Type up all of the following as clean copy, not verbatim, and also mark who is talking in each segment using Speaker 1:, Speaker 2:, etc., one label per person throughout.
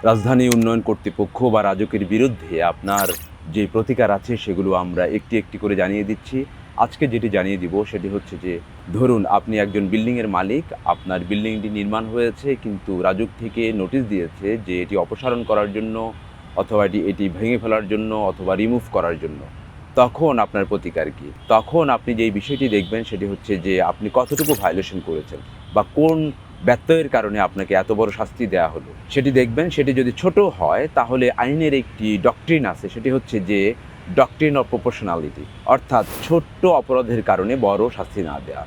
Speaker 1: রাজধানী উন্নয়ন কর্তৃপক্ষ বা রাজুকের বিরুদ্ধে আপনার যে প্রতিকার আছে সেগুলো আমরা একটি একটি করে জানিয়ে দিচ্ছি। আজকে যেটি জানিয়ে দিব সেটি হচ্ছে যে, ধরুন আপনি একজন বিল্ডিংয়ের মালিক, আপনার বিল্ডিংটি নির্মাণ হয়েছে কিন্তু রাজুক থেকে নোটিশ দিয়েছে যে এটি অপসারণ করার জন্য অথবা এটি ভেঙে ফেলার জন্য অথবা রিমুভ করার জন্য। তখন আপনার প্রতিকার কী? তখন আপনি যেই বিষয়টি দেখবেন সেটি হচ্ছে যে আপনি কতটুকু ভায়োলেশন করেছেন বা কোন ব্যত্যয়ের কারণে আপনাকে এত বড় শাস্তি দেওয়া হলো সেটি দেখবেন। সেটি যদি ছোট হয় তাহলে আইনের একটি ডক্ট্রিন আছে, সেটি হচ্ছে যে ডক্ট্রিন অফ প্রপোর্শনালিটি, অর্থাৎ ছোট্ট অপরাধের কারণে বড় শাস্তি না দেওয়া।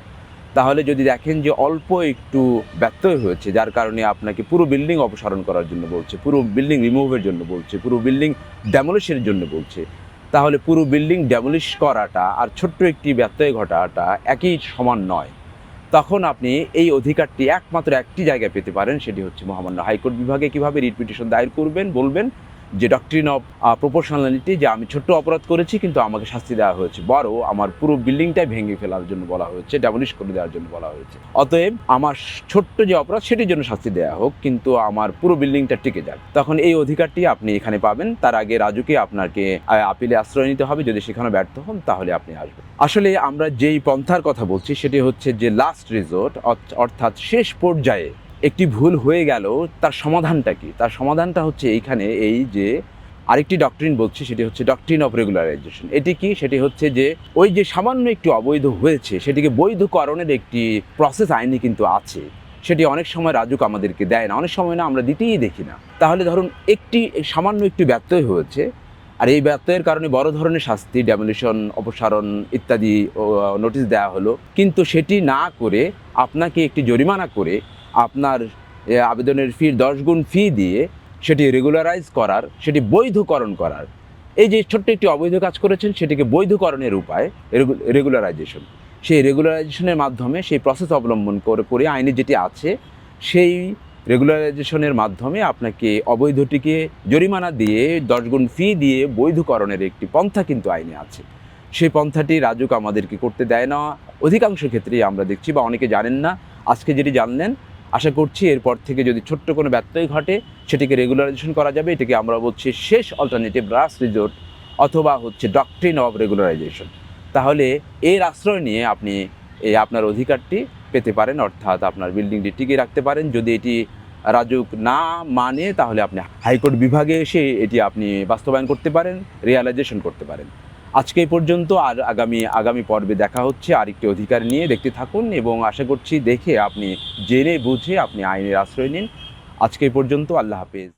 Speaker 1: তাহলে যদি দেখেন যে অল্প একটু ব্যত্যয় হয়েছে যার কারণে আপনাকে পুরো বিল্ডিং অপসারণ করার জন্য বলছে, পুরো বিল্ডিং রিমুভের জন্য বলছে, পুরো বিল্ডিং ডেমোলিশের জন্য বলছে, তাহলে পুরো বিল্ডিং ডেমোলিশ করাটা আর ছোট্ট একটি ব্যত্যয় ঘটাটা একই সমান নয়। তখন আপনি এই অধিকারটি একমাত্র একটি জায়গায় পেতে পারেন, সেটি হচ্ছে মহামান্য হাইকোর্ট বিভাগে। কীভাবে? রিট পিটিশন দায়ের করবেন, বলবেন যে ডক্ট্রিন অফ প্রপোর্শনালিটি, যে আমি ছোট্ট অপরাধ করেছি কিন্তু আমাকে শাস্তি দেওয়া হয়েছে, বড় আমার পুরো বিল্ডিংটাই ভেঙে ফেলার জন্য বলা হয়েছে, ডেমোলিশ করে দেওয়ার জন্য বলা হয়েছে। অতএব আমার ছোট্ট যে অপরাধ সেটির জন্য শাস্তি দেওয়া হোক, কিন্তু আমার পুরো বিল্ডিংটা টিকে যাক। তখন এই অধিকারটি আপনি এখানে পাবেন। তার আগে রাজুকে আপনাকে আপিলে আশ্রয় নিতে হবে। যদি সেখানে ব্যর্থ হন তাহলে আপনি আসবেন। আসলে আমরা যেই পন্থার কথা বলছি সেটি হচ্ছে যে লাস্ট রিসোর্ট, অর্থাৎ শেষ পর্যায়ে একটি ভুল হয়ে গেল, তার সমাধানটা কি? তার সমাধানটা হচ্ছে এইখানে এই যে আরেকটি ডক্ট্রিন বলছি, সেটি হচ্ছে ডক্ট্রিন অফ রেগুলারাইজেশন। এটি কি? সেটি হচ্ছে যে ওই যে সামান্য একটু অবৈধ হয়েছে সেটিকে বৈধকরণের একটি প্রসেস আইনে কিন্তু আছে। সেটি অনেক সময় রাজুক আমাদেরকে দেয় না, অনেক সময় না, আমরা দিতেই দেখি না। তাহলে ধরুন সামান্য একটু ব্যত্যয় হয়েছে, আর এই ব্যত্যয়ের কারণে বড় ধরনের শাস্তি, ডেমোলিশন, অপসারণ ইত্যাদি নোটিশ দেওয়া হলো, কিন্তু সেটি না করে আপনাকে একটি জরিমানা করে আপনার আবেদনের ফির 10 গুণ ফি দিয়ে সেটি রেগুলারাইজ করার, সেটি বৈধকরণ করার, এই যে ছোট্ট একটি অবৈধ কাজ করেছেন সেটিকে বৈধকরণের উপায় রেগুলারাইজেশন। সেই রেগুলারাইজেশনের মাধ্যমে সেই প্রসেস অবলম্বন করে আইনে যেটি আছে সেই রেগুলারাইজেশনের মাধ্যমে আপনাকে অবৈধটিকে জরিমানা দিয়ে 10 গুণ ফি দিয়ে বৈধকরণের একটি পন্থা কিন্তু আইনে আছে। সেই পন্থাটি রাজুক আমাদেরকে করতে দেয় না অধিকাংশ ক্ষেত্রেই আমরা দেখছি, বা অনেকে জানেন না। আজকে যেটি জানলেন, আশা করছি এরপর থেকে যদি ছোট্ট কোনো ব্যত্যয় ঘটে সেটিকে রেগুলারাইজেশন করা যাবে। এটাকে আমরা বলছি শেষ অল্টারনেটিভ, লাস্ট রিসোর্ট, অথবা হচ্ছে ডক্ট্রিন অফ রেগুলারাইজেশন। তাহলে এর আশ্রয় নিয়ে আপনি আপনার অধিকারটি পেতে পারেন, অর্থাৎ আপনার বিল্ডিংটি টিকিয়ে রাখতে পারেন। যদি এটি রাজুক না মানে তাহলে আপনি হাইকোর্ট বিভাগে এসে এটি আপনি বাস্তবায়ন করতে পারেন, রিয়ালাইজেশন করতে পারেন। আজকে এই পর্যন্ত। আর আগামী পর্বে দেখা হচ্ছে আরেকটি অধিকার নিয়ে। দেখতে থাকুন এবং আশা করছি দেখে আপনি জেনে বুঝে আপনি আইনের আশ্রয় নিন। আজকে এই পর্যন্ত। আল্লাহ হাফেজ।